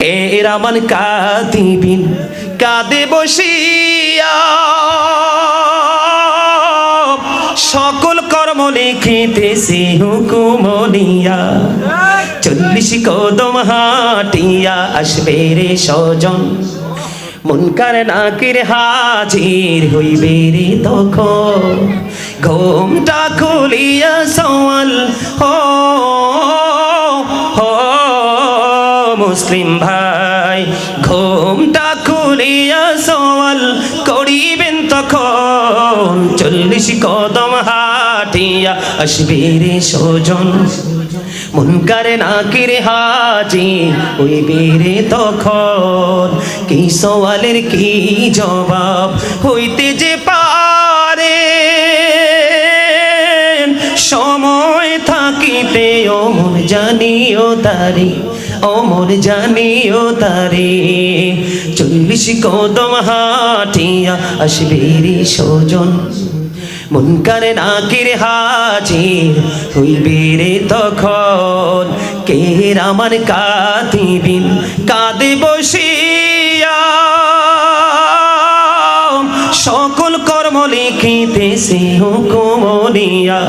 এরামান কাতিবিন কাঁদে বসিয়া সকল কর্ম লিখিতেছে হুকুম নিয়া 40 কদম হাঁটিয়া আসবে রে স্বজন মুনকার নাকির হাজির হইবে রে তখন ঘুমটা খুলিয়া সওয়াল মুসলিম ভাই ঘুমটা খুলিয়া সওয়াল করিবেন তখন 40 কদম হাঁটিয়া আসবে রে স্বজন মুনকার নাকির হাজির হইবে রে তখন কি সওয়ালের কি জবাব হইতে যে পারে সময় থাকিতে অমর জানিও তারে অমর জানিও তারে 40 কদম হাঁটিয়া আসবে রে স্বজন মুনকার নাকির হাজির হইবে রে তখন কে আমার কাতিবিন কাঁদে বসিয়া সকল কর্ম লিখিতেছে হুকুম নিয়া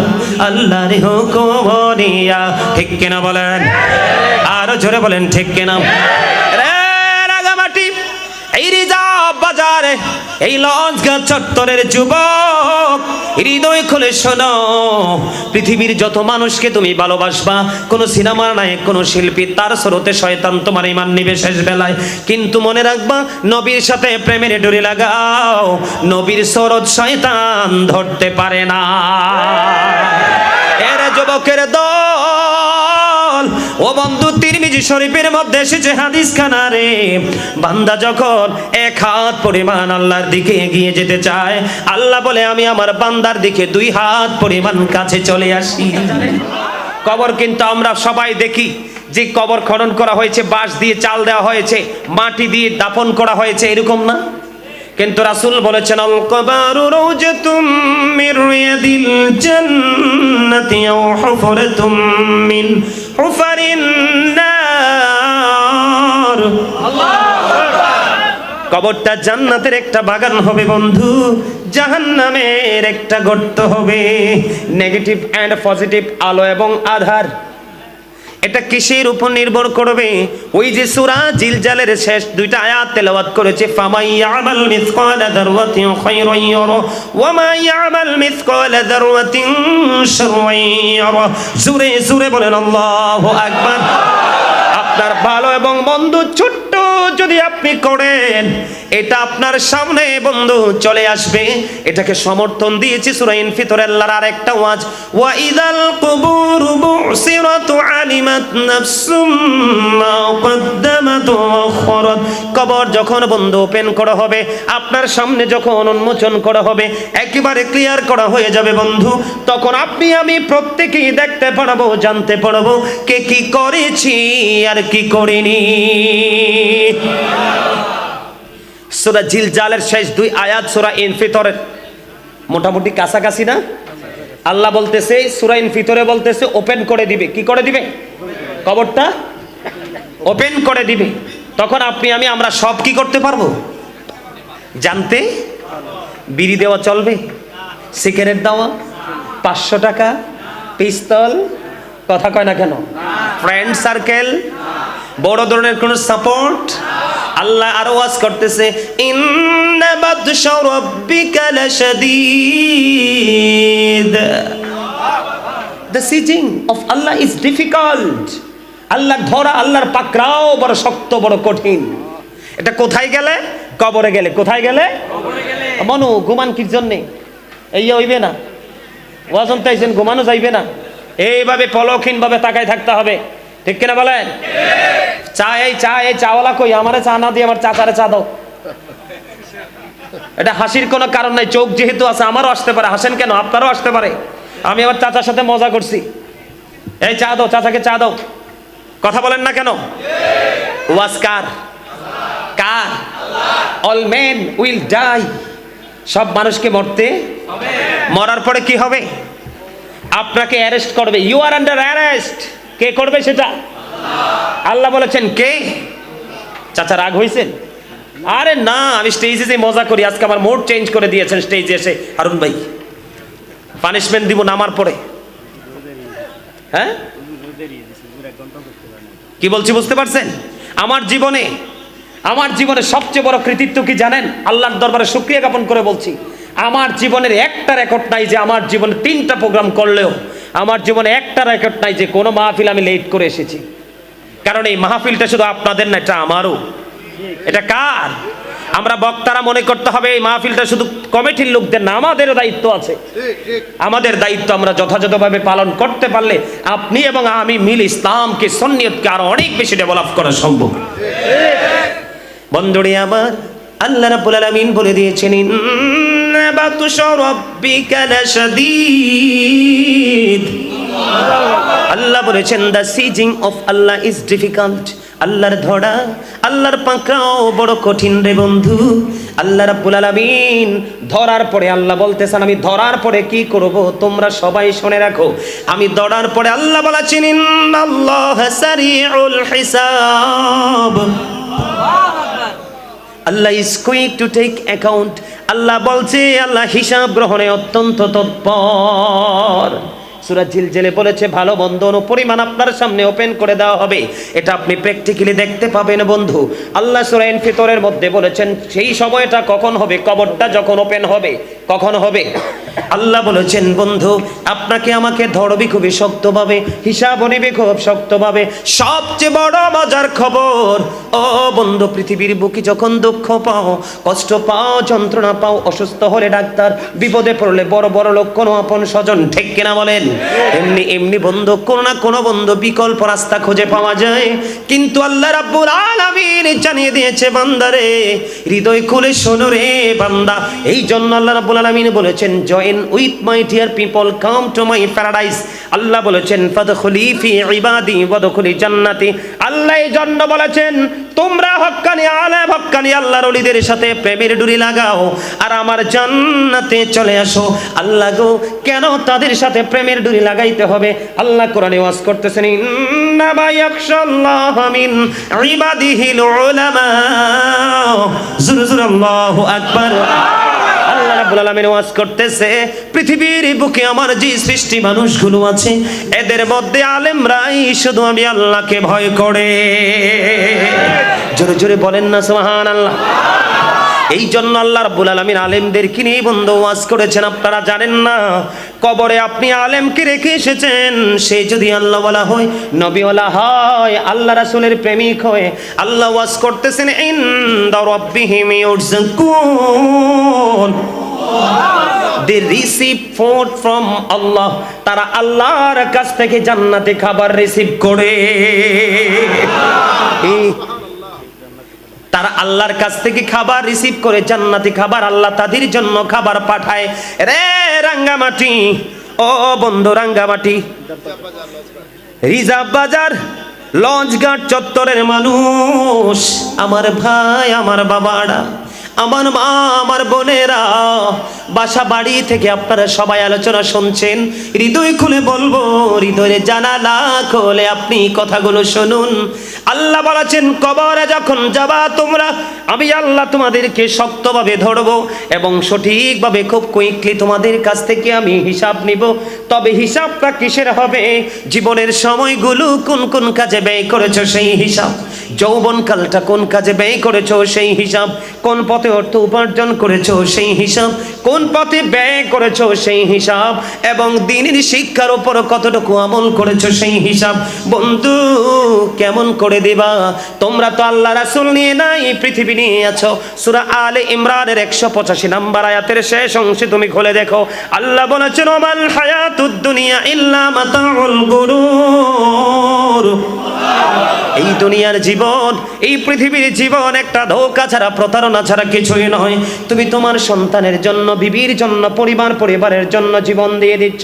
আল্লাহর হুকুম নিয়া ঠিক কিনা বলেন আরো জোরে বলেন ঠিক কিনা রে রাগামাটি এই রিজার্ভ বাজারে এই লঞ্চঘাট চত্বরের যুবক হৃদয় খুলে শোনো পৃথিবীর যত মানুষকে তুমি ভালোবাসবা কোন সিনেমার নায়ক কোন শিল্পী তার স্রোতে শয়তান তোমার ঈমান নিবে শেষ বেলায় কিন্তু মনে রাখবা নবীর সাথে প্রেমের ডোরি লাগাও নবীর স্রোত শয়তান ধরতে পারে না এর যুবকের দল ও বন্ধু তিরমিজি শরীফের মধ্যে এসেছে হাদিস খানা রে বান্দা যখন এক হাত পরিমাণ আল্লাহর দিকে এগিয়ে যেতে চায় আল্লাহ বলে আমি আমার বান্দার দিকে 2 হাত পরিমাণ কাছে চলে আসি কবর কিন্তু আমরা সবাই দেখি যে কবর খনন করা হয়েছে বাঁশ দিয়ে চাল দেওয়া হয়েছে মাটি দিয়ে দাফন করা হয়েছে এরকম না কিন্তু রাসূল বলেছেন আল কবরু রাউজাতুম মির রিয়াদিল জান্নাতি আও হুফরাতুম মিন হুফারিন নার আল্লাহু আকবার কবরটা জান্নাতের একটা বাগান হবে বন্ধু জাহান্নামের একটা গর্ত হবে নেগেটিভ এন্ড পজিটিভ আলো এবং আধার এটা কিসের উপর নির্ভর করবে ওই যে সূরা জিলজালের শেষ 2টা আয়াত তেলাওয়াত করেছে ফামাইয়ামাল মিসকালা যাররাতিন খায়রান ইয়ারা ওয়া মা ইয়ামাল মিসকালা যাররাতিন শাররান ইয়ারা জোরে জোরে বলেন আল্লাহু আকবার আপনার ভালো এবং বন্ধু ছোট্ট যদি আপনি করেন এটা আপনার সামনে বন্ধু চলে আসবে এটাকে সমর্থন দিয়েছে সূরা ইনফিতরের আল্লাহর আরেকটা ওয়াজ ওয়া ইযাল কুবুর বুসিরাত আলিমাত নাফসুম মা কদ্দামাত ওয়া আখরাত কবর যখন বন্ধু ওপেন করা হবে আপনার সামনে যখন উন্মোচন করা হবে একেবারে ক্লিয়ার করা হয়ে যাবে বন্ধু তখন আপনি আমি প্রত্যেকেই দেখতে পারবো জানতে পারবো কে কি করেছি আর কি করিনি সূরা জিলজালের শেষ 2 আয়াত সূরা ইনফিতরের মোটামুটি কাছাকাছি না আল্লাহ বলতেছে সূরা ইনফিতরে বলতেছে ওপেন করে দিবে কি করে দিবে কবরটা ওপেন করে দিবে তখন আপনি আমি আমরা সব কি করতে পারবো জানতে বিড়ি দেওয়া চলবে সিগারেট দেওয়া 500 টাকা পিস্তল কথা কয় না কেন ফ্রেন্ড সার্কেল বড় ধরনের কোন সাপোর্ট আল্লাহ আরো ওয়াজ করতেছে ইন্না বাদশা রাব্বিকা লাশাদীদ The sieging of Allah is difficult আল্লাহ ধরা আল্লাহর পাকড়াও বড় শক্ত বড় কঠিন এটা কোথায় গেলে কবরে গেলে কোথায় গেলে কবরে গেলে মনু ঘুমান কির জন্য এই হইবে না ওয়াজন তাইছেন ঘুমানো যাইবে না এইভাবে পলকহীন ভাবে তাকায় থাকতে হবে ঠিক কিনা বলেন এই চাওয়ালা কই আমারে চা না দিয়ে আমার চাচারে চা দাও এটা হাসির কোনো কারণ নাই চোখ যেহেতু আছে আমারও আসতে পারে হাসেন কেন আপনারও আসতে পারে আমি আমার চাচার সাথে মজা করছি এই চা দাও চাচাকে চা দাও কথা বলেন না কেন ওয়াজ কার অল মেন উইল ডাই সব মানুষকে মরতে হবে মরার পরে কি হবে আপনাকে অ্যারেস্ট করবে ইউ আর আন্ডার অ্যারেস্ট কে করবে সেটা আল্লাহ বলেছেন কে চাচা রাগ হয়েছেন? আরে না, আমি স্টেজে যে মজা করি, আজকে আমার মোড চেঞ্জ করে দিয়েছেন স্টেজে এসে। হারুন ভাই, পানিশমেন্ট দিব নামার পরে? হ্যাঁ, কি বলছি বুঝতে পারছেন? আমার জীবনে সবচেয়ে বড় কৃতিত্ব কি জানেন? আল্লাহর দরবারে শুকরিয়া জ্ঞাপন করে বলছি, আমার জীবনের একটা রেকর্ড নাই যে আমার জীবনে 3টা প্রোগ্রাম করলেও আমার জীবনে একটা রেকর্ড নাই যে কোনো মাহফিল আমি লেট করে এসেছি। কারণ এই মাহফিলটা শুধু আপনাদের না, এটা আমারও। এটা কার? আমরা বক্তারা মনে করতে হবে এই মাহফিলটা শুধু কমিটির লোকদের না, আমাদেরও দায়িত্ব আছে। আমাদের দায়িত্ব আমরা যথাযথভাবে পালন করতে পারলে আপনি এবং আমি মিলে ইসলামকে, সুন্নিয়তকে আরো অনেক বেশি ডেভেলপ করা সম্ভব। বন্ধুরে আমার, আল্লাহ রাব্বুল আলামিন বলে দিয়েছেন, ইন্না বাতুশা রাব্বিকা লাশাদীদ। আল্লাহ বলেছেন, the seizing of Allah is difficult. আল্লাহর ধরা, আল্লাহর পাকড়াও বড় কঠিন রে বন্ধু। আল্লাহ রাব্বুল আলামিন ধরার পরে আল্লাহ বলতেছেন, আমি ধরার পরে কি করব তোমরা সবাই শুনে রাখো। আমি ধরার পরে আল্লাহ বলেছেন, ইন্নাল্লাহ সারিউল হিসাব। Allah is quick to take account. আল্লাহ বলছে, আল্লাহ হিসাব গ্রহণে অত্যন্ত তৎপর। সূরা জিলজিলে বলেছে, ভালো মন্দ পরিমাণ আপনার সামনে ওপেন করে দেওয়া হবে, এটা আপনি প্র্যাকটিক্যালি দেখতে পাবেন বন্ধু। আল্লাহ সূরা ইনফিতরের মধ্যে বলেছেন, সেই সময়টা কখন হবে? কবরটা যখন ওপেন হবে। কখন হবে? আল্লাহ বলেছেন, বন্ধু আপনাকে আমাকে ধরবি খুবই শক্তভাবে, হিসাব নেবে খুব শক্তভাবে। সবচেয়ে বড় মজার খবর, ও বন্ধু, পৃথিবীর বুকে যখন দুঃখ পাও, কষ্ট পাও, যন্ত্রণা পাও, অসুস্থ হলে ডাক্তার, বিপদে পড়লে বড় বড় লোক, কোনো আপন স্বজন, ঠিক কিনা বলেন? এমনি এমনি বন্ধু কোনো না কোনো বন্ধু বিকল্প রাস্তা খুঁজে পাওয়া যায়। কিন্তু আল্লাহ রাব্বুল আলামিন জানিয়ে দিয়েছে, বান্দারে হৃদয় খুলে শোনো রে বান্দা। এই জন্য আল্লাহ রাব্বুল আলামিন বলেছেন, join with my dear people, come to my paradise. আল্লাহ বলেছেন, ফাদখুলি ফি ইবাদি ওয়াদখুলি জান্নাতি। আল্লাহ এই জন্য বলেছেন, তোমরা হক্কানি আলেম, হক্কানি আল্লাহর ওলিদের সাথে প্রেমের ডুরি লাগাও আর আমার জান্নাতে চলে আসো। আল্লাহ গো, কেন তাদের সাথে প্রেমের ডুরি লাগাইতে হবে? আল্লাহ কোরআনে ওয়াজ করতেছেন, ইন্নামা ইয়াখশাল্লাহ মিন ইবাদিহিল উলামা। জোরে জোরে আল্লাহু আকবার। আল্লাহ রাব্বুল আলামিন ওয়াজ করতেছে, পৃথিবীর বুকে আমার যে সৃষ্টি মানুষগুলো আছে, এদের মধ্যে আলেমরাই শুধু আমি আল্লাহকে ভয় করে। জোরে জোরে বলেন না সুবহানাল্লাহ। এই জন্য আল্লাহ রাব্বুল আলামিন আলেমদেরকে নিয়ে বন্ধু ওয়াজ করেছেন। আপনারা জানেন না, কবরে আপনি আলেমকে রেখে এসেছেন, সে যদি আল্লাহ ওয়ালা হয়, নবীওয়ালা হয়, আল্লাহ রাসূলের প্রেমিক হয়, আল্লাহ ওয়াজ করতেছেন, ইনদা রাব্বিহিম ইউরযাকুন। They receive food from Allah. তারা আল্লাহর কাছ থেকে জান্নাতে খাবার রিসিভ করে। তারা আল্লাহর কাছ থেকে খাবার রিসিভ করে, জান্নাতি খাবার। আল্লাহ তাদের জন্য খাবার পাঠায়। রে রাঙ্গামাটি, ও বন্ধু রাঙ্গামাটি, রিজার্ভ বাজার, লঞ্চঘাট চত্বরের মানুষ, আমার ভাই, আমার বাবারা, আমার মা, আমার বোনেরা, বাসা বাড়ি থেকে আপনারা সবাই আলোচনা শুনছেন। হৃদয় খুলে বলবো, হৃদয়ের জানালা খুলে আপনি কথাগুলো শুনুন। আল্লাহ বলেছেন, কবরে যখন যাবা তোমরা, আমি আল্লাহ তোমাদেরকে শক্তভাবে ধরবো এবং সঠিকভাবে খুব কুইকলি তোমাদের কাছ থেকে আমি হিসাব নিব। তবে হিসাবটা কিসের হবে? জীবনের সময়গুলো কোন কোন কাজে ব্যয় করেছো সেই হিসাব, যৌবনকালটা কোন কাজে ব্যয় করেছো সেই হিসাব, কোন পথে অর্থ উপার্জন করেছো সেই হিসাব, কোন পথে ব্যয় করেছো সেই হিসাব, এবং দ্বীনের শিক্ষার উপর কতটুকু আমল করেছো সেই হিসাব। বন্ধু, কেমন করে দিবা? তোমরা তো আল্লাহ রাসূল নিয়ে নাই, পৃথিবী নিয়ে আছো। সূরা আলে ইমরানের 185 নম্বর আয়াতের শেষ অংশে তুমি খুলে দেখো, আল্লাহ বলেছেন, ওমাল হায়াতুদ দুনিয়া ইল্লা মাতাউল গুরুর। এই দুনিয়ার জীবন, এই পৃথিবীর জীবন একটা ধোঁকা ছাড়া, প্রতারণা ছাড়া কিছুই নয়। তুমি তোমার সন্তানের জন্য, বিবির জন্য, পরিবারের জন্য জীবন দিয়ে দিচ্ছ।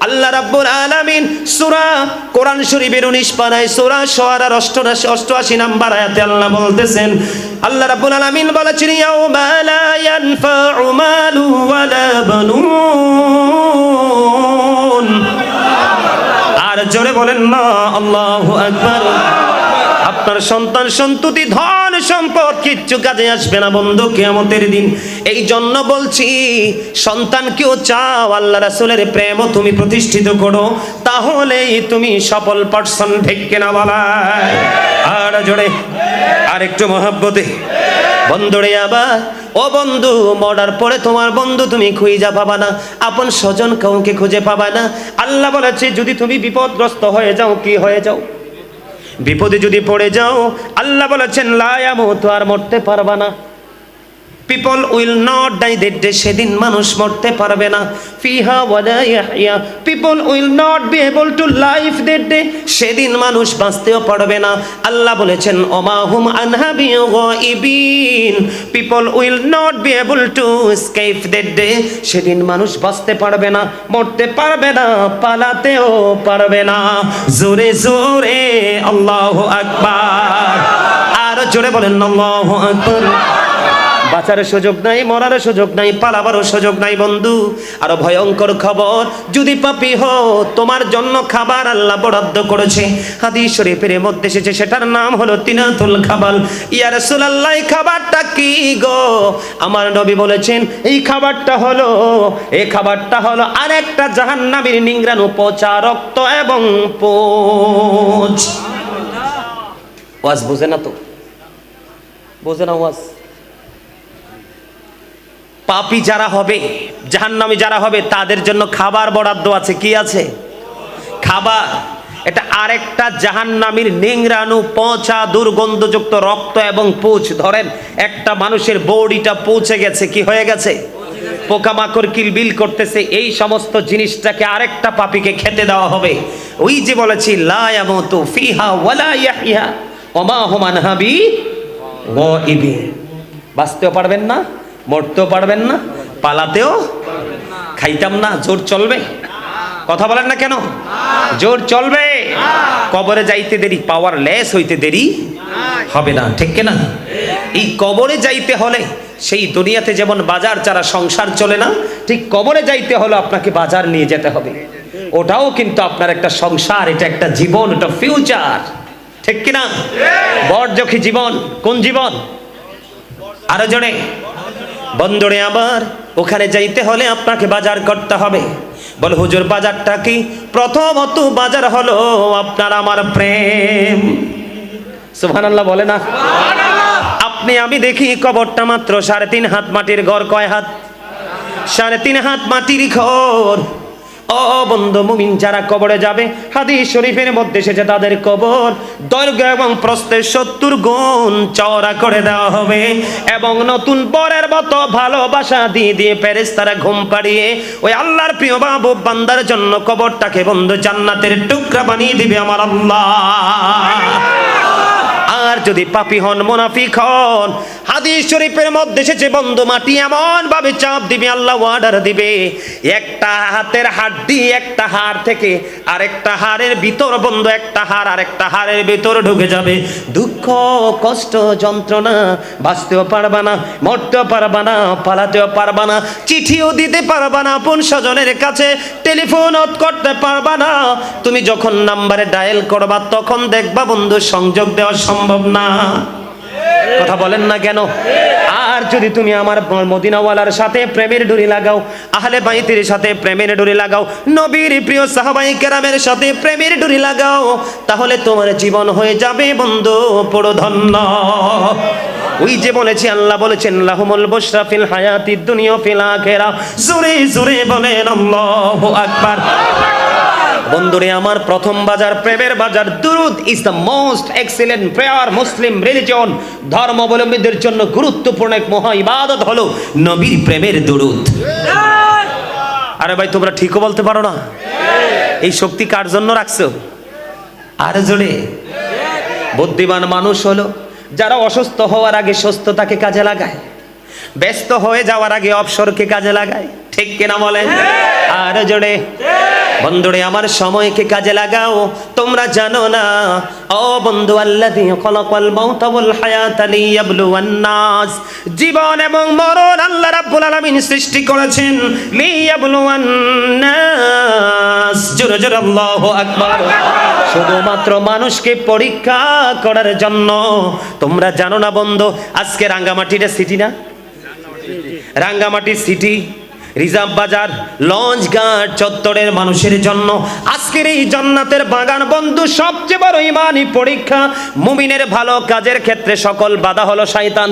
আল্লাহ রাব্বুল আলামিন সূরা কোরআন শরীফের 19 পারায় সূরা শুআরার 88 নম্বর আয়াতে আল্লাহ বলতেছেন, আল্লাহ রাব্বুল আলামিন বলেছেন, ইয়াউমা লা ইয়ানফাউ মালু ওয়ালা বানুন। আর জোরে বলেন না আল্লাহু আকবার। আপনার সন্তান সন্ততি ধন সম্পদ কিচ্ছু কাজে আসবে না বন্ধু কিয়ামতের দিন। এই জন্য বলছি সন্তানকেও চাও আল্লাহ রাসূলের প্রেমও তুমি প্রতিষ্ঠিত করো, তাহলেই তুমি সফল পারসন, ঠিক কিনা বলা? আর জোরে আর একটু মহব্বতে বন্ধুরে। আবার ও বন্ধু, মরার পরে তোমার বন্ধু তুমি খুঁজে পাবা না, আপন স্বজন কাউকে খুঁজে পাবা না। আল্লাহ বলেছে যদি তুমি বিপদগ্রস্ত হয়ে যাও, কি হয়ে যাও, বিপদে যদি পড়ে যাও, আল্লাহ বলেছেন লা ইয়ামুতু, আর মরতে পারবা না। People will not die that day, সেদিন মানুষ মরতে পারবে না। ফিহা ওয়ালা ইয়াহইয়া, people will not be able to life that day, সেদিন মানুষ বাঁচতেও পারবে না। আল্লাহ বলেছেন ওমা হুম আনহা বিগাইবিন, people will not be able to escape that day, সেদিন মানুষ বাঁচতে পারবে না, মরতে পারবে না, পালাতেও পারবে না। জোরে জোরে আল্লাহু আকবার, আর জোরে বলেন আল্লাহু আকবার। বাঁচার সুযোগ নাই, মরার সুযোগ নাই, পালাবারও সুযোগ নাই বন্ধু। আরো ভয়ঙ্কর খবর, যদি পাপী হও তোমার জন্য খাবার আল্লাহ বরাদ্দ করেছে, হাদিস শরীফের মধ্যে এসেছে, সেটার নাম হলো তিনাতুল খাবাল। ইয়া রাসূলুল্লাহ, এই খাবারটা কি গো? আমার নবী বলেছেন এই খাবারটা হলো আরেকটা জাহান্নামীর নিংড়ানো পচা রক্ত এবং পোঁচ। ওয়াজ বোঝে না তো, বোঝে না ওয়াজ? পাপী যারা হবে, জাহান্নামী যারা হবে, তাদের জন্য খাবার বরাদ্দ আছে। কি আছে? খাবার। এটা আরেকটা জাহান্নামীর নিংড়ানো পচা দুর্গন্ধযুক্ত রক্ত এবং পুঁছ। ধরেন একটা মানুষের বডিটা পৌঁছে গেছে, কি হয়ে গেছে? পোকামাকড় কিলবিল করতেছে, এই সমস্ত জিনিসটাকে আরেকটা পাপীকে খেতে দেওয়া হবে। ওই যে বলেছি লা ইয়ামুতু ফিহা ওয়ালা ইয়াহইয়া ওমা হুম আনহা বিগাইবিন, বাঁচতেও পারবেন না, মরতেও পারবেন না, পালাতেও খাইতাম না। জোর চলবে? কথা বলেন না কেন? জোর চলবে? কবরে যাইতে দেরি, পাওয়ারলেস হইতে দেরি হবে না, ঠিক কিনা? এই কবরে যাইতে হলে সেই দুনিয়াতে যেমন বাজার ছাড়া সংসার চলে না, ঠিক কবরে যাইতে হলে আপনাকে বাজার নিয়ে যেতে হবে। ওটাও কিন্তু আপনার একটা সংসার, এটা একটা জীবন, এটা ফিউচার, ঠিক কিনা? বড়জখি জীবন। কোন জীবন? আরো জোরে বন্ধুরে। আবার ওখানে যাইতে হলে আপনাকে বাজার করতে হবে। বল হুজুর বাজারটা কি? প্রথমত বাজার হলো আপনার আমার প্রেম। সুবহানাল্লাহ বলে না? আপনি আমি দেখি কবরটা মাত্র 3.5 হাত মাটির ঘর। কয় হাত? 3.5 হাত মাটির ঘর। ও বন্ধু মুমিন যারা কবরে যাবে, হাদিস শরীফের মধ্যে এসেছে তাদের কবর দৈর্ঘ্য এবং প্রস্থে 70 গুণ চওড়া করে দেওয়া হবে, এবং নতুন বরের মতো ভালোবাসা দিয়ে দিয়ে ফেরেশতারা ঘুম পাড়িয়ে ওই আল্লাহর প্রিয় মাহবুব বান্দার জন্য কবরটাকে বন্ধু জান্নাতের টুকরা বানিয়ে দিবে আমার আল্লাহ। আর যদি পাপী হন, মুনাফিক হন, হাদিস শরীফের মধ্যে এসেছে বন্ধু মাটি এমন ভাবে চাপ দিবে, আল্লাহ অর্ডার দিবে, একটা হাতের হাড়ি একটা হাড় থেকে আরেকটা হাড়ের ভিতর বন্ধু একটা হাড় আরেকটা হাড়ের ভিতর ঢুকে যাবে। দুঃখ কষ্ট যন্ত্রণা, বাঁচতেও পারবা না, মরতেও পারবা না, পালাতেও পারবা না, চিঠিও দিতে পারবা না, আপন স্বজনের কাছে টেলিফোনও করতে পারবা না। তুমি যখন নাম্বারে ডায়াল করবা তখন দেখবা বন্ধু সংযোগ দেওয়া সম্ভব না। কথা বলেন না কেন? আর যদি তুমি আমার মদিনাওয়ালার সাথে প্রেমের ডুরি লাগাও, আহলে বাইতের সাথে প্রেমের ডুরি লাগাও, নবীর প্রিয় সাহাবায়ে কেরামের সাথে প্রেমের ডুরি লাগাও, তাহলে তোমার জীবন হয়ে যাবে বন্ধু পুরো ধন্য। ওই যে বলেছি, আল্লাহ বলেছেন লাহুমুল বুশরা ফিল হায়াতিদ দুনিয়া ফিল আখিরা। জোরে জোরে বলেন আল্লাহু আকবার। বন্ধুরে আমার, প্রথম বাজার প্রেমের বাজার। দুরুদ is the most excellent prayer Muslim religion. ধর্মাবলম্বীদের জন্য গুরুত্বপূর্ণ এক মহা ইবাদত হলো নবীর প্রেমের দুরুদ। আরে ভাই তোমরা ঠিকও বলতে পারো না? এই শক্তি কার জন্য রাখছো? আরে জোরে। বুদ্ধিমান মানুষ হলো যারা অসুস্থ হওয়ার আগে সুস্থতাকে কাজে লাগায়, ব্যস্ত হয়ে যাওয়ার আগে অবসরকে কাজে লাগায়, ঠিক কিনা বলেন? আরে জোরে। বন্ধুরে আমার সময়কে কাজে লাগাও। তোমরা জানো না ও বন্ধু, আল্লাযী খালাকাল মাউতা ওয়াল হায়াতা লিয়াবলুওয়ান নাস, জীবন এবং মরণ আল্লাহ রাব্বুল আলামিন সৃষ্টি করেছেন লিয়াবলুওয়ান নাস। জোরে জোরে আল্লাহু আকবার। শুধুমাত্র মানুষকে পরীক্ষা করার জন্য। তোমরা জানো না বন্ধু, আজকে রাঙ্গামাটিটা সিটি না, রাঙ্গামাটি সিটি, রিজার্ভ বাজার, লঞ্চ ঘাট চত্বরের মানুষের জন্য আজকের এই জান্নাতের বাগান বন্ধু সবচেয়ে বড় ঈমানি পরীক্ষা। মুমিনের ভালো কাজের ক্ষেত্রে সকল বাধা হলো শয়তান।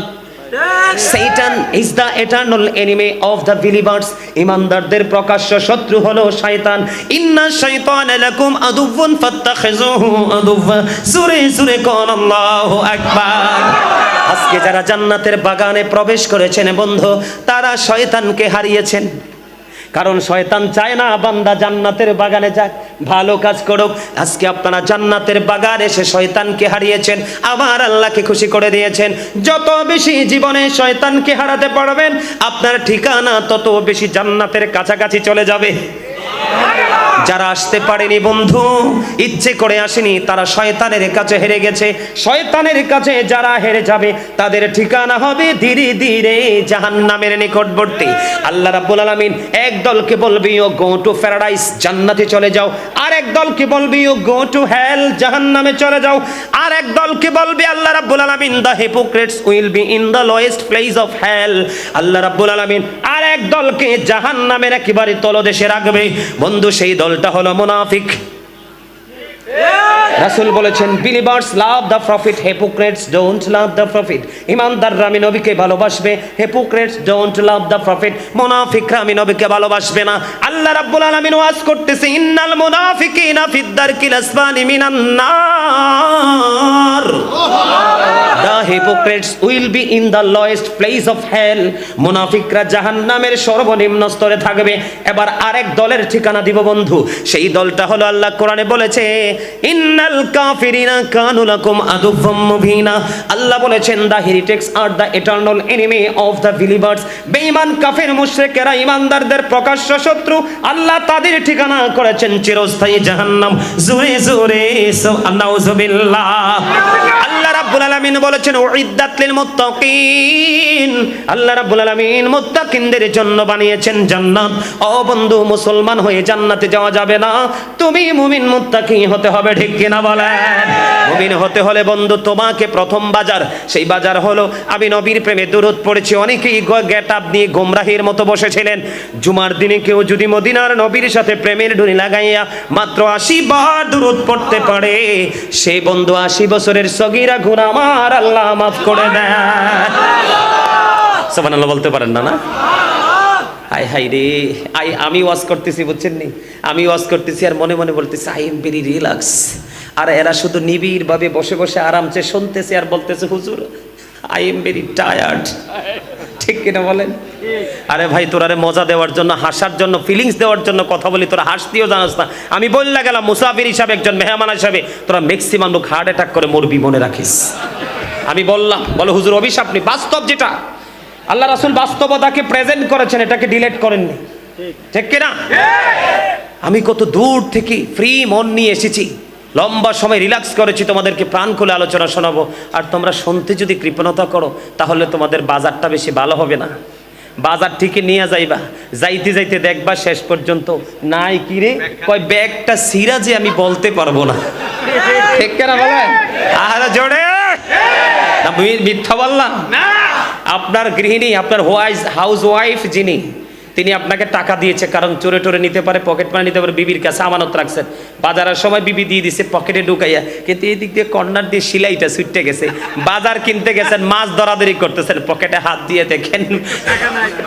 Satan is the eternal enemy of the believers. ইমানদারদের প্রকাশ্য শত্রু হলো শয়তান। ইন্না শাইতানা লাকুম আদুওয়ান ফাত্তাখিযুহু আদুওয়া। সূরা সূরা কোন আল্লাহু আকবার। আজকে যারা জান্নাতের বাগানে প্রবেশ করেছেন বন্ধু, তারা শয়তানকে হারিয়েছেন। কারণ শয়তান চায় না বান্দা জান্নাতের বাগানে যাক, ভালো কাজ করুক। আজকে আপনারা জান্নাতের বাগানে এসে শয়তানকে হারিয়েছেন, আমার আল্লাহকে খুশি করে দিয়েছেন। যত বেশি জীবনে শয়তানকে হারাতে পারবেন, আপনার ঠিকানা তত বেশি জান্নাতের কাছাকাছি চলে যাবে। যারা আসতে পারেনি বন্ধু, ইচ্ছে করে আসেনি, তারা শয়তানের কাছে হেরে গেছে। শয়তানের কাছে যারা হেরে যাবে, তাদের ঠিকানা হবে ধীরে ধীরে জাহান্নামের নিকটবর্তী। আল্লাহ রাব্বুল আলামিন এক দলকে বলবে ইউ গো টু প্যারাডাইস, জান্নাতে চলে যাও। আর এক দলকে বলবে ইউ গো টু হেল, জাহান্নামে চলে যাও। আর এক দলকে বলবে আল্লাহ রাব্বুল আলামিন the hypocrites will be in the lowest place of hell. আল্লাহ রাব্বুল আলামিন আর এক দলকে জাহান্নামের একেবারে তলদেশে রাখবে বন্ধু, সেই দলটা হলো মুনাফিক। রাসূল বলেছেন believers love the prophet, hypocrites don't love the prophet. ইমানদাররা আমি নবীকে ভালোবাসবে, hypocrites don't love the prophet. মুনাফিকরা আমি নবীকে ভালোবাসবে না। আল্লাহ রাব্বুল আলামিন ওয়াজ করতেছে ইন্নাল মুনাফিকিনা ফিদ দারকিল আসফালি মিনান নার। The hypocrites will be in the lowest place of hell. মুনাফিকরা জাহান্নামের সর্বনিম্ন স্তরে থাকবে। এবার আরেক দলের ঠিকানা দিব বন্ধু, সেই দলটা হলো আল্লাহ কোরআনে বলেছে ইন্নাল কাফিরিনা কানু লাকুম আদুওয়াম মুবিনা। আল্লাহ বলেছেন দ্য হেরিটেক্স আর the eternal enemy of the believers. বেঈমান কাফের মুশরিকেরা ইমানদারদের প্রকাশ্য শত্রু। আল্লাহ তাদের ঠিকানা করেছেন চিরস্থায়ী জাহান্নাম। জোরে জোরে নাউযুবিল্লাহ। আল্লাহ রাব্বুল আলামিন বলেছেন উইদ্দাত লিল মুত্তাকিন। আল্লাহ রাব্বুল আলামিন মুত্তাকিনদের জন্য বানিয়েছেন জান্নাত। ও বন্ধু, মুসলমান হয়ে জান্নাতে যাওয়া যাবে না, তুমি মুমিন মুত্তাকি হতে হবে, ঠিক কিনা বলেন? মুমিন হতে হলে বন্ধু তোমাকে প্রথম বাজার, সেই বাজার হলো আমি নবীর প্রেমে দুরূদ পড়েছি। অনেকেই গেটআপ নিয়ে গোমরাহির মতো বসেছিলেন। জুমার দিনে কেউ যদি মদিনার নবীর সাথে প্রেমের ডুরি লাগাইয়া মাত্র 80 বার দুরূদ পড়তে পারে, সেই বন্ধু 80 বছরের সগীরা গুনাহ আমার আল্লাহ মাফ করে দেয়। সুবহানাল্লাহ বলতে পারেন না? না হাই হাই রে, আমি ওয়াজ করতেছি, বুঝছেন নি? আমি ওয়াজ করতেছি আর মনে মনে বলতেছি আই এম ভেরি রিল্যাক্স। আর এরা শুধু নিবিড় ভাবে বসে বসে আরামসে শুনতেছে আর বলতেছে হুজুর আই এম ভেরি টায়ার্ড। ঠিক কিনা বলেন? আরে ভাই, তোরারে মজা দেওয়ার জন্য, হাসার জন্য, ফিলিংস দেওয়ার জন্য কথা বলি, তোরা হাসতেও জানাস না। আমি বললা গেলাম মুসাফির হিসাবে, একজন মেহমান হিসাবে, তোরা ম্যাক্সিমাম লোক হার্ট অ্যাটাক করে মরবি, মনে রাখিস। আমি বললাম, বলে হুজুর অভিশাপ নেই, বাস্তব যেটা আল্লাহ রাসূল বাস্তবতাকে প্রেজেন্ট করেছেন, এটাকে ডিলেট করেননি, ঠিক কিনা? আমি কত দূর থেকে ফ্রি মন নিয়ে এসেছি, লম্বা সময় রিল্যাক্স করেছি, তোমাদেরকে প্রাণ খুলে আলোচনা শোনাবো। আর তোমরা শুনতে যদি কৃপণতা করো, তাহলে তোমাদের বাজারটা বেশি ভালো হবে না। বাজার থেকে নিয়ে যাইবা, যাইতে যাইতে দেখবা শেষ পর্যন্ত নাই কি রে, কয় ব্যাগটা সিরা যে আমি বলতে পারবো না, ঠিক কিনা বলেন? আর জোরে মিথ্যা বললাম না। আপনার গৃহিণী, আপনার হাউস ওয়াইফ যিনি, তিনি আপনাকে টাকা দিয়েছে, কারণ চোরে টোরে নিতে পারে, পকেট মানি নিতে পারে, বিবির কাছে আমানত রাখছেন। বাজারের সময় বিবি দিয়ে দিছে পকেটে ঢুকাইয়া, কিন্তু এই দিক দিয়ে কর্নার দিয়ে সিলাইটা ছুটে গেছে। বাজার কিনতে গেছেন, মাছ দরাদরি করতেছেন, পকেটে হাত দিয়ে দেখেন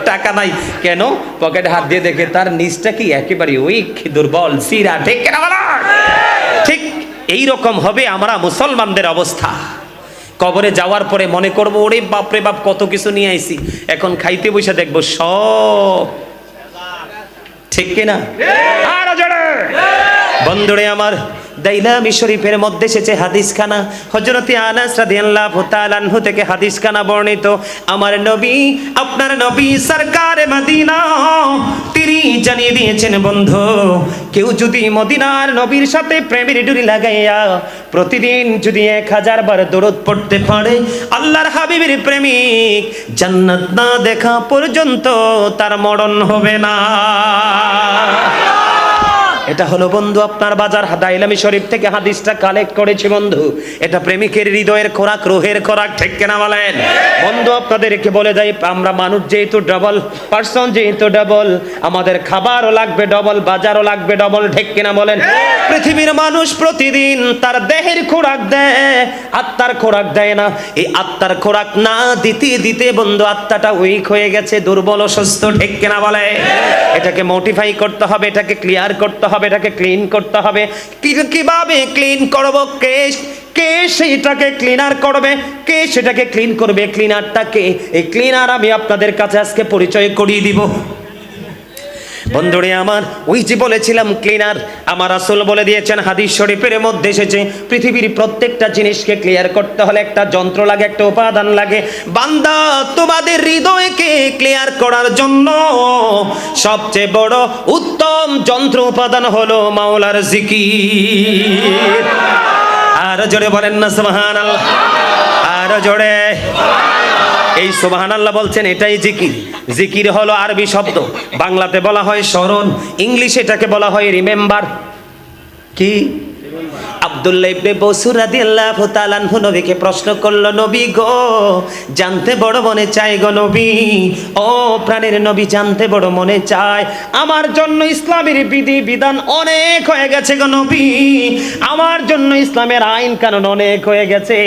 টাকা নাই। কেন? পকেটে হাত দিয়ে দেখে তার নিচটা কি একেবারে উইক, দুর্বল, সিরা, ঠিক কিনা বলা? ঠিক এইরকম হবে আমরা মুসলমানদের অবস্থা। কবরে যাওয়ার পরে মনে করবো ওরে বাপরে বাপ কত কিছু নিয়ে আইছি, এখন খাইতে বসে দেখবো সব, ঠিক কিনা? বন্ধুরে আমার, দাইলামি শরীফের মধ্যে এসেছে হাদিসখানা, হযরতে আনাস রাদিয়াল্লাহু তাআলা আনহু থেকে হাদিসখানা বর্ণিত। আমার নবী, আপনার নবী সরকারে মদিনা, তিনি জানিয়ে দিয়েছেন বন্ধু, কেউ যদি মদিনার নবীর সাথে প্রেমের ডুরি লাগাইয়া প্রতিদিন যদি 1000 বার দরুদ পড়তে পারে, আল্লাহর হাবিবের প্রেমিক জান্নাত না দেখা পর্যন্ত তার মরণ হবে না। এটা হলো বন্ধু আপনার বাজার দাইলামি শরীফ থেকে হাদিসটা কালেক্ট করেছি বন্ধু। এটা প্রেমিকের হৃদয়ের খোরাক, রুহের খোরাক, ঠিক কিনা বলেন বন্ধু? আপনাদেরকে বলে যাই, আমরা মানুষ যেহেতু ডবল, পার্সন যেহেতু ডবল, আমাদের খাবারও লাগবে ডবল, বাজারও লাগবে ডবল, ঠিক কিনা বলেন? পৃথিবীর মানুষ প্রতিদিন তার দেহের খোরাক দেয়, আত্মার খোরাক দেয় না। এই আত্মার খোরাক না দিতে দিতে বন্ধু আত্মাটা উইক হয়ে গেছে, দুর্বল, অসুস্থ, ঠিক কিনা বলে? এটাকে মোটিফাই করতে হবে, এটাকে ক্লিয়ার করতে হবে, এটাকে ক্লিন করতে হবে। কিভাবে ক্লিন করব? কে সেটাকে ক্লিনার করবে? কে সেটাকে ক্লিন করবে? ক্লিনারটাকে, এই ক্লিনার আমি আপনাদের কাছে আজকে পরিচয় করিয়ে দিব বন্ধুরে আমার। ওই যে বলেছিলাম ক্লিনার, আমার রাসূল বলে দিয়েছেন, হাদিস শরীফের মধ্যে এসেছে, পৃথিবীর প্রত্যেকটা জিনিসকে ক্লিয়ার করতে হলে একটা যন্ত্র লাগে, একটা উপাদান লাগে। বান্দা, তোমাদের হৃদয়কে ক্লিয়ার করার জন্য সবচেয়ে বড় উত্তম যন্ত্র উপাদান হলো মাওলার জিকির। আর জোরে বলেন না সুবহানাল্লাহ, আর জোরে। এই সুবহানাল্লাহ বলছেন, এটাই জিকির। জিকির হলো আরবি শব্দ, বাংলাতে বলা হয় স্মরণ, ইংলিশে এটাকে বলা হয় রিমেম্বার। কি? আব্দুল্লাহ ইবনে বসুর রাদিয়াল্লাহু তাআলা আনহু নবীকে প্রশ্ন করলো, নবী গো, জানতে বড় মনে চায় গো নবী, ও প্রাণের নবী, জানতে বড় মনে চায়, আমার জন্য ইসলামের বিধি বিধান অনেক হয়ে গেছে গো নবী, আমার জন্য ইসলামের আইন কানুন অনেক হয়ে গেছে,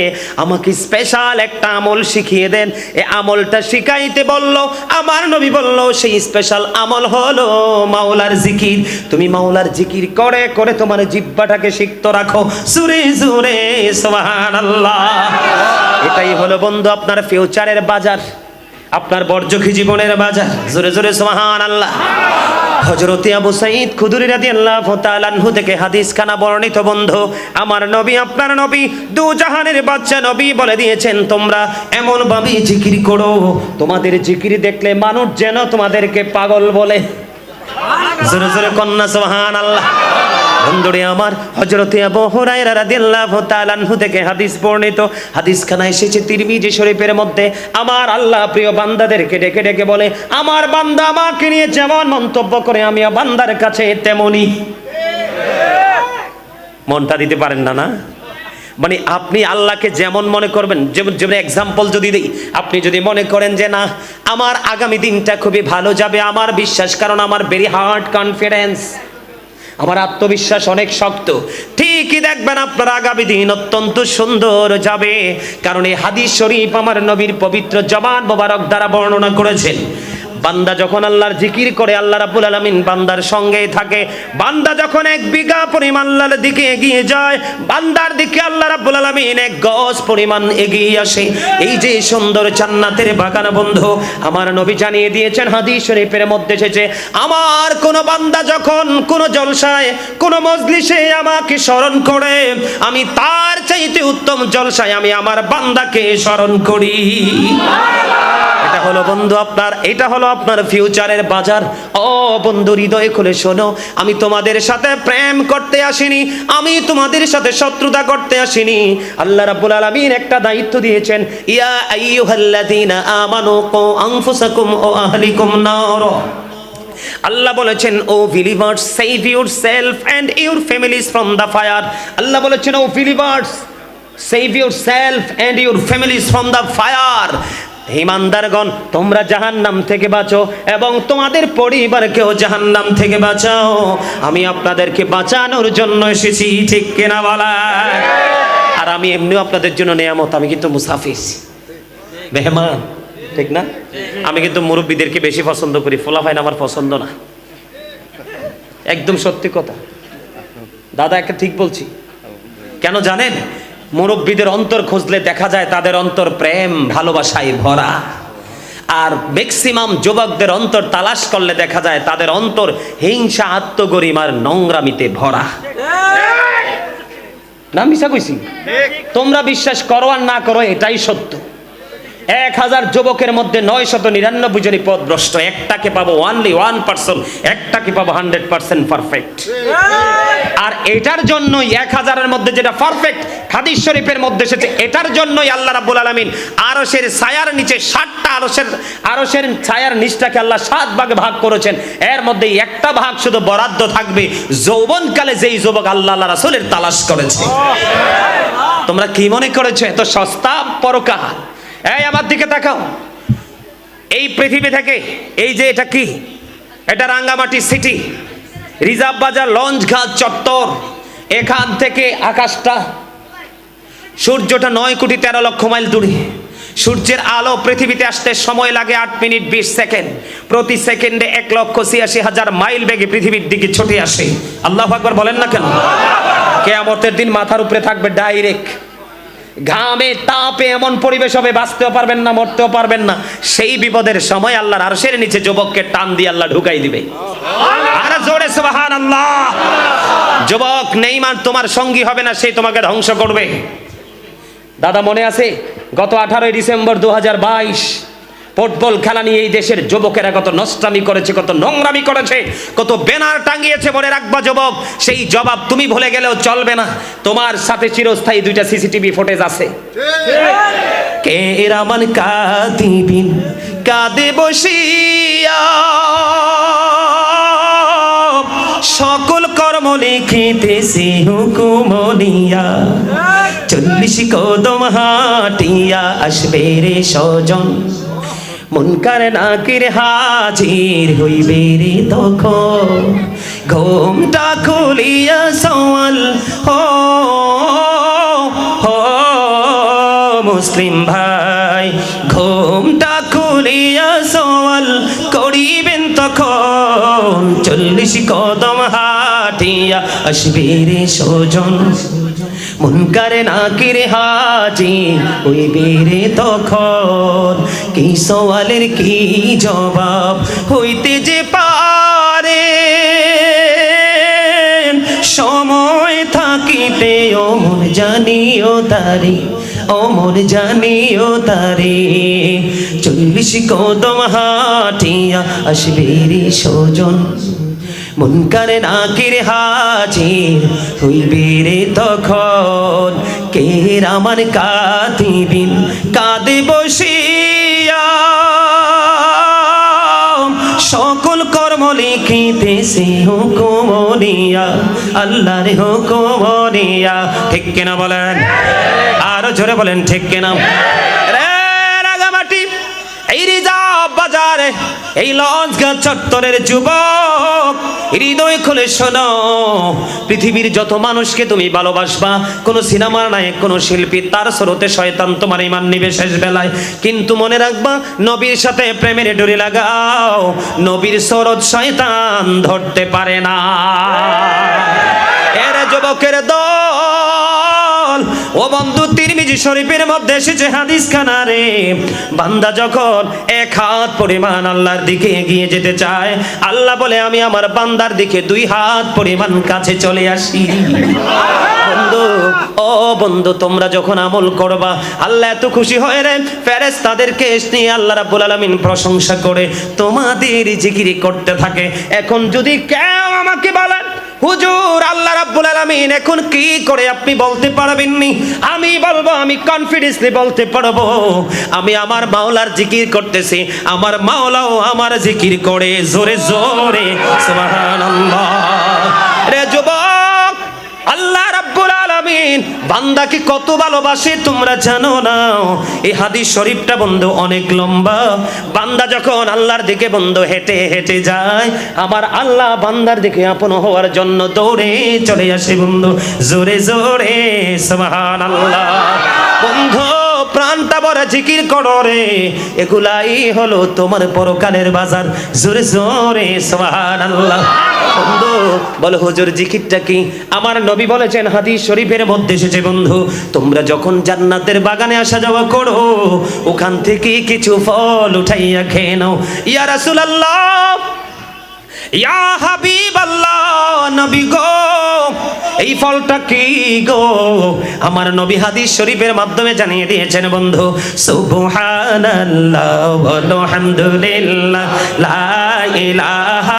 আমাকে স্পেশাল একটা আমল শিখিয়ে দেন। এই আমলটা শিখাইতে বলল। আমার নবী বলল, সেই স্পেশাল আমল হলো মাওলার জিকির। তুমি মাওলার জিকির করে করে তোমার জিহ্বাটাকে সিক্ত রাখো, সুরে সুরে সুবহানাল্লাহ। এটাই হলো বন্ধু আপনার ফিউচারের বাজার, আপনার বর্জখী জীবনের বাজার। জোরে জোরে সুবহানাল্লাহ। হযরতে আবু সাঈদ খুদরি রাদিয়াল্লাহু তাআলা আনহু থেকে হাদিসখানা বর্ণিত বন্ধু। আমার নবী, আপনার নবী, দু জাহানের বাদশা নবী বলে দিয়েছেন, তোমরা এমন ভাবে জিকির করো, তোমাদের জিকির দেখলে মানুষ যেন তোমাদেরকে পাগল বলে। জোরে জোরে কন্যা সুবহানাল্লাহ। বন্ধুরে আমার, হযরতে আবু হুরায়রা রাদিয়াল্লাহু তাআলা আনহু থেকে হাদিস বর্ণিত, হাদিসখানা এসেছে তিরমিজি শরীফের মধ্যে। আমার আল্লাহ প্রিয় বান্দাদেরকে ডেকে ডেকে বলে, আমার বান্দা আমাকে নিয়ে যেমন মন্তব্য করে, আমি বান্দার কাছে তেমনি। মনটা দিতে পারেন না? না মানে আপনি আল্লাহকে যেমন মনে করবেন, যেমন এক্সাম্পল যদি দিই, আপনি যদি মনে করেন যে না, আমার আগামী দিনটা খুবই ভালো যাবে, আমার বিশ্বাস, কারণ আমার ভেরি হার্ড কনফিডেন্স, আমার আত্মবিশ্বাস অনেক শক্ত, ঠিকই দেখবেন আপনার আগামী দিন অত্যন্ত সুন্দর যাবে। কারণ এই হাদিস শরীফ আমার নবীর পবিত্র জবান মোবারক দ্বারা বর্ণনা করেছেন। বান্দা যখন আল্লাহর জিকির করে, আল্লাহ রাব্বুল আলামিন বান্দার সঙ্গে থাকে। বান্দা যখন 1 বিঘা পরিমাণ আল্লাহর দিকে এগিয়ে যায়, বান্দার দিকে আল্লাহ রাব্বুল আলামিন 1 গজ পরিমাণ এগিয়ে আসে। এই যে সুন্দর জান্নাতের বাগান বন্ধু, আমার নবী জানিয়ে দিয়েছেন, হাদিস শরীফের মধ্যে এসেছে, আমার কোন বান্দা যখন কোন জলসায়, কোন মজলিসে আমাকে স্মরণ করে, আমি তার চাইতে উত্তম জলসায় আমি আমার বান্দাকে স্মরণ করি। এটা হলো বন্ধু আপনার, এটা হলো আপনার ফিউচারের বাজার। ও বন্ধু, হৃদয় খুলে শোনো, আমি তোমাদের সাথে প্রেম করতে আসিনি, আমি তোমাদের সাথে শত্রুতা করতে আসিনি। আল্লাহ রাব্বুল আলামিন একটা দায়িত্ব দিয়েছেন, ইয়া আইয়ুহাল্লাযীনা আমানু কু আনফুসাকুম ওয়া আহলিকুম নার। আল্লাহ বলেছেন, O believers, save yourself and your families from the fire. আল্লাহ বলেছেন, O believers, save yourself and your families from the fire. ঈমানদারগণ, তোমরা জাহান্নাম থেকে বাঁচো এবং তোমাদের পরিবারকেও জাহান্নাম থেকে বাঁচাও। আমি আপনাদেরকে বাঁচানোর জন্য এসেছি, ঠিক কিনা বলা? আর আমি এমনিও আপনাদের জন্য নিয়ামত, আমি কিন্তু মুসাফির, মেহমান, ঠিক না? আমি কিন্তু মুরব্বীদেরকে বেশি পছন্দ করি, ফোলাফাইন আমার পছন্দ না, একদম সত্যি কথা দাদা, একটা ঠিক বলছি। কেন জানেন? মুরব্বীদের অন্তর খুঁজলে দেখা যায় তাদের অন্তর প্রেম ভালোবাসায় ভরা, আর ম্যাক্সিমাম যুবকদের অন্তর তালাশ করলে দেখা যায় তাদের অন্তর হিংসা, আত্মগরিমার নোংরামিতে ভরা। না মিছা কইছি? তোমরা বিশ্বাস করো আর না করো, এটাই সত্য। 1000 যুবকের মধ্যে 999 জনই পথভ্রষ্ট, একটাকে পাবো অনলি 1%, একটাকে পাবো 100% পারফেক্ট। আর এটার জন্যই 1000-এর মধ্যে যেটা পারফেক্ট হাদিস শরীফের মধ্যে এসেছে, এটার জন্যই আল্লাহ রাব্বুল আলামিন আরশের ছায়ার নিচে 7টা আরশের ছায়ার নিচটাকে আল্লাহ 7 ভাগে ভাগ করেছেন। এর মধ্যে একটা ভাগ শুধু বরাদ্দ থাকবে যৌবনকালে যেই যুবক আল্লাহ রাসূলের তালাশ করেছে। তোমরা কি মনে করেছো এত সস্তা পরকাল? এই আমার দিকে তাকাও। এই পৃথিবী থেকে, এই যে এটা কি, এটা রাঙ্গামাটি সিটি, রিজার্ভ বাজার, লঞ্চঘাট চত্বর, এখান থেকে আকাশটা, সূর্যটা 9,13,00,000 মাইল দূরে। সূর্যের আলো পৃথিবীতে আসতে সময় লাগে 8 মিনিট 20 সেকেন্ড। প্রতি সেকেন্ডে 1,86,000 মাইল বেগে পৃথিবীর দিকে ছুটে আসে। আল্লাহু আকবার বলেন না কেন? কিয়ামতের দিন মাথার উপরে থাকবে ডাইরেক্ট। ঘামে তাপে এমন পরিবেশ হবে, বাঁচতেও পারবেন না, মরতেও পারবেন না। সেই বিপদের সময় আল্লাহর আরশের নিচে যুবককে টান দিয়ে আল্লাহ ঢুকাই দিবে। আর জোরে সুবহানাল্লাহ। যুবক নেইমার তোমার সঙ্গী হবে না, সে তোমাকে ধ্বংস করবে। দাদা মনে আছে গত 18 ডিসেম্বর 2022 ফুটবল খেলা নিয়ে এই দেশের যুবকেরা কত নষ্টামি করেছে, কত নোংরামি করেছে, কত ব্যানার টাঙিয়েছে। মনে রাখবা যুবক, সেই জবাব তুমি ভুলে গেলেও চলবে না। তোমার সাথে চিরস্থায়ী 2টা সিসিটিভি ফুটেজ আছে। কে রামান কাদিবিন কাঁদে বসিয়া, সকল কর্ম লিখিতেছি হুকুমনিয়া, 40 কদম হাঁটিয়া আসবে রে স্বজন, মুনকার নাকির হাজির হইবে রে তখন। ঘুমটা খুলিয়া সওয়াল হো হো মুসলিম ভাই, ঘুমটা খুলিয়া সওয়াল করিবেন তখন, 40 কদম হাঁটিয়া আসবে রে স্বজন, মুনকার নাকির হাজির হইবে রে তখন। কি সওয়ালের কি জবাব হইতে যে পারে, সময় থাকিতে অমর জানিও তারে, অমর জানিও তারে, 40 কদম হাঁটিয়া আসবে রে স্বজন, মুনকার নাকির হাজির হইবে রে তখন। কে রামান কাদিবিন কাঁদে বসিয়া, সকল কর্ম লিখিতেছে হুকুমনিয়া, আল্লাহর হুকুমনিয়া। ঠিক কিনা বলেন? আরো জোরে বলেন ঠিক কিনা? রাঙ্গামাটি এই রিজার্ভ বাজারে, এই লঞ্চঘাট চত্বরের যুবক, হৃদয় খুলে শোনো। পৃথিবীর যত মানুষকে তুমি ভালোবাসবা, কোন সিনেমার নায়ক, কোন শিল্পী, তার স্রোতে শয়তান তোমার ঈমান নিবে শেষ বেলায়। কিন্তু মনে রাখবা, নবীর সাথে প্রেমের ডোরি লাগাও, নবীর স্রোত শয়তান ধরতে পারে না। এর যুবকের দল, ও বন্ধু, তিরমিজি শরীফের মধ্যে এসেছে হাদিস খানা রে, বান্দা যখন 1 হাত পরিমাণ আল্লাহর দিকে এগিয়ে যেতে চায়, আল্লাহ বলে আমি আমার বান্দার দিকে 2 হাত পরিমাণ কাছে চলে আসি। বন্ধু, ও বন্ধু, তোমরা যখন আমল করবা, আল্লাহ এত খুশি হয় রে, ফেরেশতাদেরকে নিয়ে আল্লাহ রাব্বুল আলামিন প্রশংসা করে তোমাদের জিকির করতে থাকে। এখন যদি কেউ আমাকে বলেন, হুজুর আল্লাহ রাব্বুল আলামিন এখন কি করে, আপনি বলতে পারবেন নি? আমি বলবো, আমি কনফিডেন্সলি বলতে পারবো, আমি আমার মাওলার জিকির করতেছি, আমার মাওলাও আমার জিকির করে জোরে জোরে সুবহানাল্লাহ। রে যুবক, আল্লাহ রাব্বুল আলামিন বান্দাকে কত ভালোবাসে তোমরা জানো না? এই হাদিস শরীফটা বন্ধু অনেক লম্বা। বান্দা যখন আল্লাহর দিকে বন্ধু হেঁটে হেঁটে যায়, আমার আল্লাহ বান্দার দিকে আপন হওয়ার জন্য দৌড়ে চলে আসে বন্ধু, জোরে জোরে সুবহানাল্লাহ। বন্ধু, প্রাণটা ভরে জিকির করো রে, এগুলাই হলো তোমার পরকালের বাজার, জোরে জোরে সুবহানাল্লাহ। বন্ধু বলো, হুজুর জিকিরটা কি? আমার নবী বলেছেন, হাদিস শরীফের মধ্যে এসেছে বন্ধু, তোমরা যখন জান্নাতের বাগানে আসা যাওয়া করো, ওখান থেকে কিছু ফল উঠাইয়া খেয়ে নাও। ইয়া রাসূলুল্লাহ, ইয়া হাবিবাল্লাহ, নবী গো এই ফলটা কি গো? আমার নবী হাদিস শরীফের মাধ্যমে জানিয়ে দিয়েছেন বন্ধু। সুবহানাল্লাহ ওয়া আলহামদুলিল্লাহ লা ইলাহা